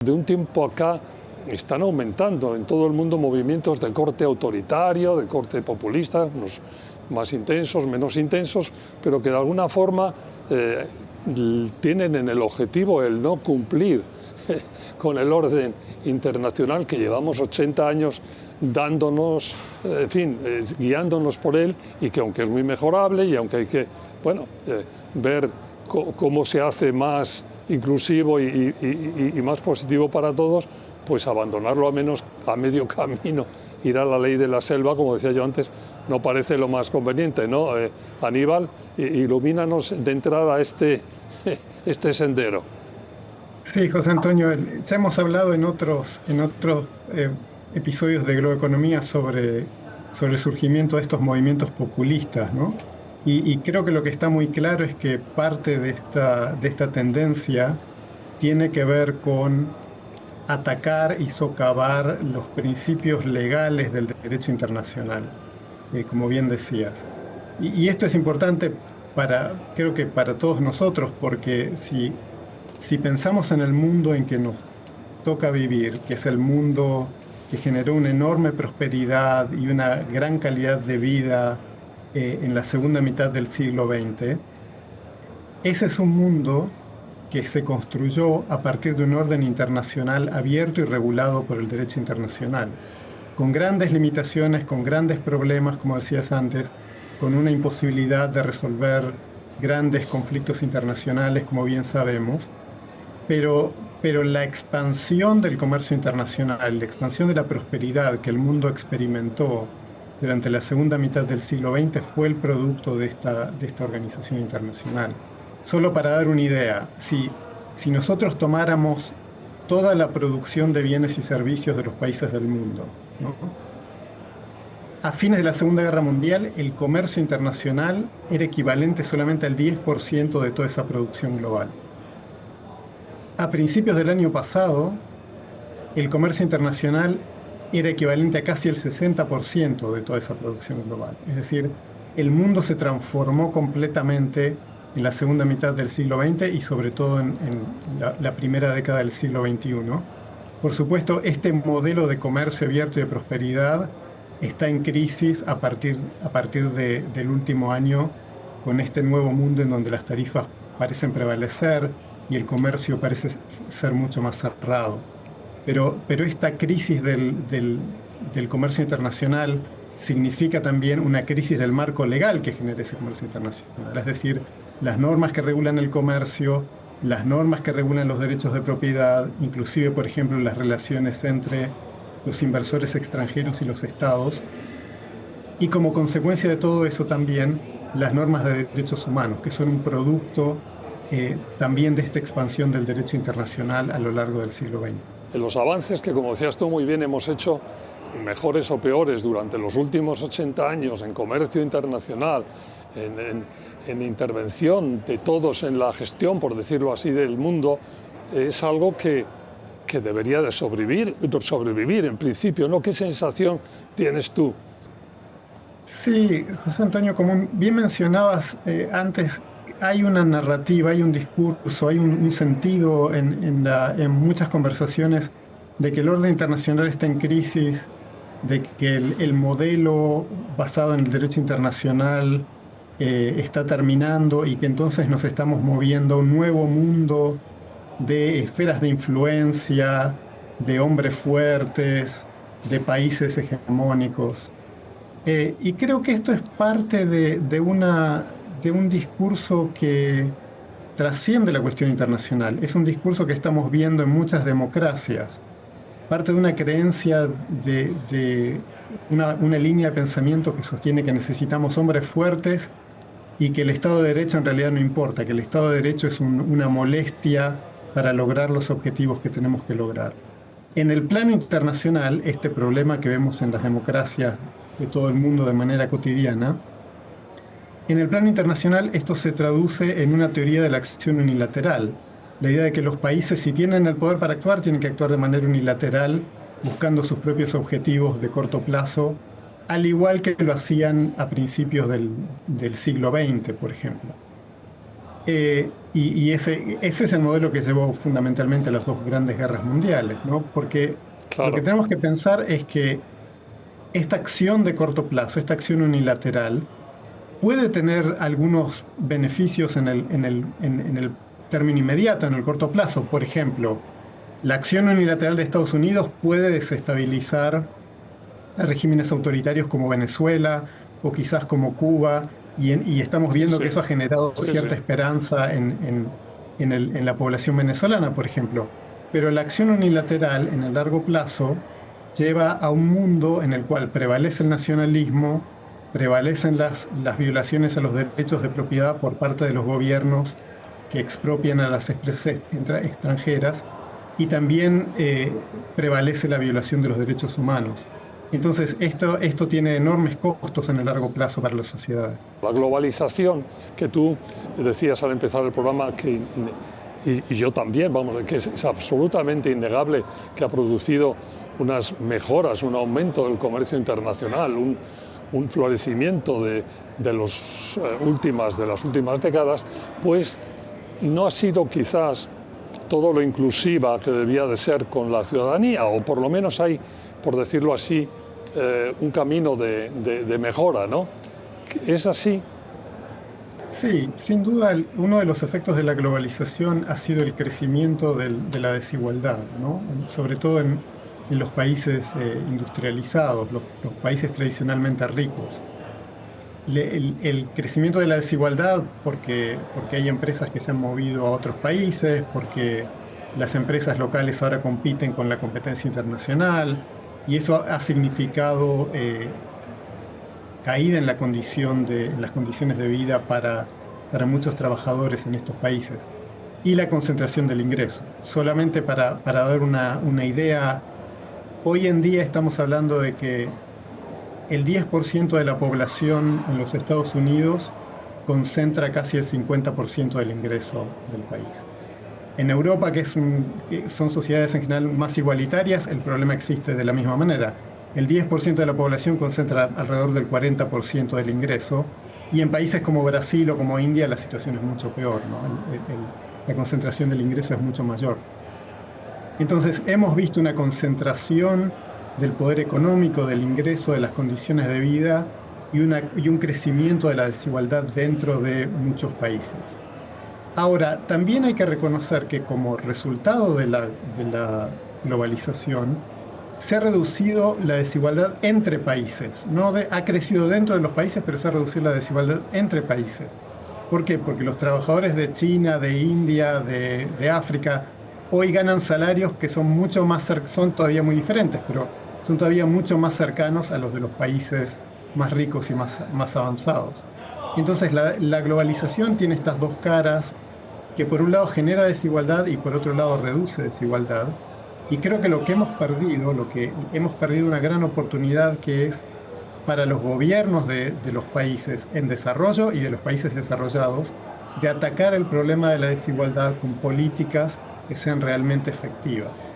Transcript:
De un tiempo acá están aumentando en todo el mundo movimientos de corte autoritario, de corte populista, unos más intensos, menos intensos, pero que de alguna forma tienen en el objetivo el no cumplir con el orden internacional que llevamos 80 años dándonos, en fin, guiándonos por él, y que aunque es muy mejorable y aunque hay que, bueno, ver cómo se hace más inclusivo y más positivo para todos, pues abandonarlo a menos a medio camino, ir a la ley de la selva, como decía yo antes, no parece lo más conveniente, ¿no? Aníbal, ilumínanos de entrada este sendero. Sí, José Antonio, ya hemos hablado en otros episodios de Globoeconomía sobre el surgimiento de estos movimientos populistas, ¿no? Y creo que lo que está muy claro es que parte de esta tendencia tiene que ver con atacar y socavar los principios legales del derecho internacional, como bien decías. Y esto es importante creo que para todos nosotros, porque si pensamos en el mundo en que nos toca vivir, que es el mundo que generó una enorme prosperidad y una gran calidad de vida en la segunda mitad del siglo XX, ese es un mundo que se construyó a partir de un orden internacional abierto y regulado por el derecho internacional, con grandes limitaciones, con grandes problemas, como decías antes, con una imposibilidad de resolver grandes conflictos internacionales, como bien sabemos, pero la expansión del comercio internacional, la expansión de la prosperidad que el mundo experimentó durante la segunda mitad del siglo XX fue el producto de esta organización internacional. Solo para dar una idea, si nosotros tomáramos toda la producción de bienes y servicios de los países del mundo, ¿no? A fines de la Segunda Guerra Mundial, el comercio internacional era equivalente solamente al 10% de toda esa producción global. A principios del año pasado, el comercio internacional era equivalente a casi el 60% de toda esa producción global. Es decir, el mundo se transformó completamente en la segunda mitad del siglo XX y sobre todo en la primera década del siglo XXI. Por supuesto, este modelo de comercio abierto y de prosperidad está en crisis a partir del último año, con este nuevo mundo en donde las tarifas parecen prevalecer y el comercio parece ser mucho más cerrado. Pero esta crisis del comercio internacional significa también una crisis del marco legal que genera ese comercio internacional. Es decir, las normas que regulan el comercio, las normas que regulan los derechos de propiedad, inclusive, por ejemplo, las relaciones entre los inversores extranjeros y los estados, y como consecuencia de todo eso también las normas de derechos humanos, que son un producto también de esta expansión del derecho internacional a lo largo del siglo XX. Los avances que, como decías tú muy bien, hemos hecho, mejores o peores, durante los últimos 80 años en comercio internacional, en intervención de todos en la gestión, por decirlo así, del mundo, es algo que debería de sobrevivir en principio, ¿no? ¿Qué sensación tienes tú? Sí, José Antonio, como bien mencionabas antes, hay una narrativa, hay un discurso, hay un sentido en muchas conversaciones de que el orden internacional está en crisis, de que el modelo basado en el derecho internacional está terminando y que entonces nos estamos moviendo a un nuevo mundo de esferas de influencia, de hombres fuertes, de países hegemónicos. Y creo que esto es parte de un discurso que trasciende la cuestión internacional. Es un discurso que estamos viendo en muchas democracias. Parte de una creencia de una línea de pensamiento que sostiene que necesitamos hombres fuertes y que el Estado de Derecho en realidad no importa, que el Estado de Derecho es una molestia para lograr los objetivos que tenemos que lograr. En el plano internacional, este problema que vemos en las democracias de todo el mundo de manera cotidiana, en el plano internacional esto se traduce en una teoría de la acción unilateral. La idea de que los países, si tienen el poder para actuar, tienen que actuar de manera unilateral, buscando sus propios objetivos de corto plazo, al igual que lo hacían a principios del siglo XX, por ejemplo. Y ese es el modelo que llevó fundamentalmente a las dos grandes guerras mundiales, ¿no? Porque lo que Claro, tenemos que pensar es que esta acción de corto plazo, esta acción unilateral, puede tener algunos beneficios en el término inmediato, en el corto plazo. Por ejemplo, la acción unilateral de Estados Unidos puede desestabilizar a regímenes autoritarios como Venezuela o quizás como Cuba, y estamos sí, viendo que sí, eso ha generado sí, sí. cierta esperanza en la población venezolana, por ejemplo. Pero la acción unilateral en el largo plazo lleva a un mundo en el cual prevalece el nacionalismo, prevalecen las violaciones a los derechos de propiedad por parte de los gobiernos que expropian a las empresas extranjeras, y también prevalece la violación de los derechos humanos. Entonces, esto tiene enormes costos en el largo plazo para las sociedades. La globalización que tú decías al empezar el programa, y yo también, vamos, que es absolutamente innegable, que ha producido unas mejoras, un aumento del comercio internacional, un florecimiento de las últimas décadas, pues no ha sido quizás todo lo inclusiva que debía de ser con la ciudadanía, o por lo menos hay, por decirlo así, un camino de mejora, ¿no? ¿Es así? Sí, sin duda uno de los efectos de la globalización ha sido el crecimiento de la desigualdad, ¿no? Sobre todo en los países industrializados, los países tradicionalmente ricos. El crecimiento de la desigualdad porque hay empresas que se han movido a otros países, porque las empresas locales ahora compiten con la competencia internacional, y eso ha significado caída en en las condiciones de vida para muchos trabajadores en estos países, y la concentración del ingreso. Solamente para dar una idea, hoy en día estamos hablando de que el 10% de la población en los Estados Unidos concentra casi el 50% del ingreso del país. En Europa, que son sociedades en general más igualitarias, el problema existe de la misma manera. El 10% de la población concentra alrededor del 40% del ingreso, y en países como Brasil o como India la situación es mucho peor, ¿no? La concentración del ingreso es mucho mayor. Entonces, hemos visto una concentración del poder económico, del ingreso, de las condiciones de vida, y un crecimiento de la desigualdad dentro de muchos países. Ahora, también hay que reconocer que como resultado de la globalización, se ha reducido la desigualdad entre países. No ha crecido dentro de los países, pero se ha reducido la desigualdad entre países. ¿Por qué? Porque los trabajadores de China, de India, de África, hoy ganan salarios que son todavía muy diferentes, pero son todavía mucho más cercanos a los de los países más ricos y más avanzados. Entonces la globalización tiene estas dos caras, que por un lado genera desigualdad y por otro lado reduce desigualdad. Y creo que lo que hemos perdido una gran oportunidad, que es para los gobiernos de los países en desarrollo y de los países desarrollados, de atacar el problema de la desigualdad con políticas que sean realmente efectivas.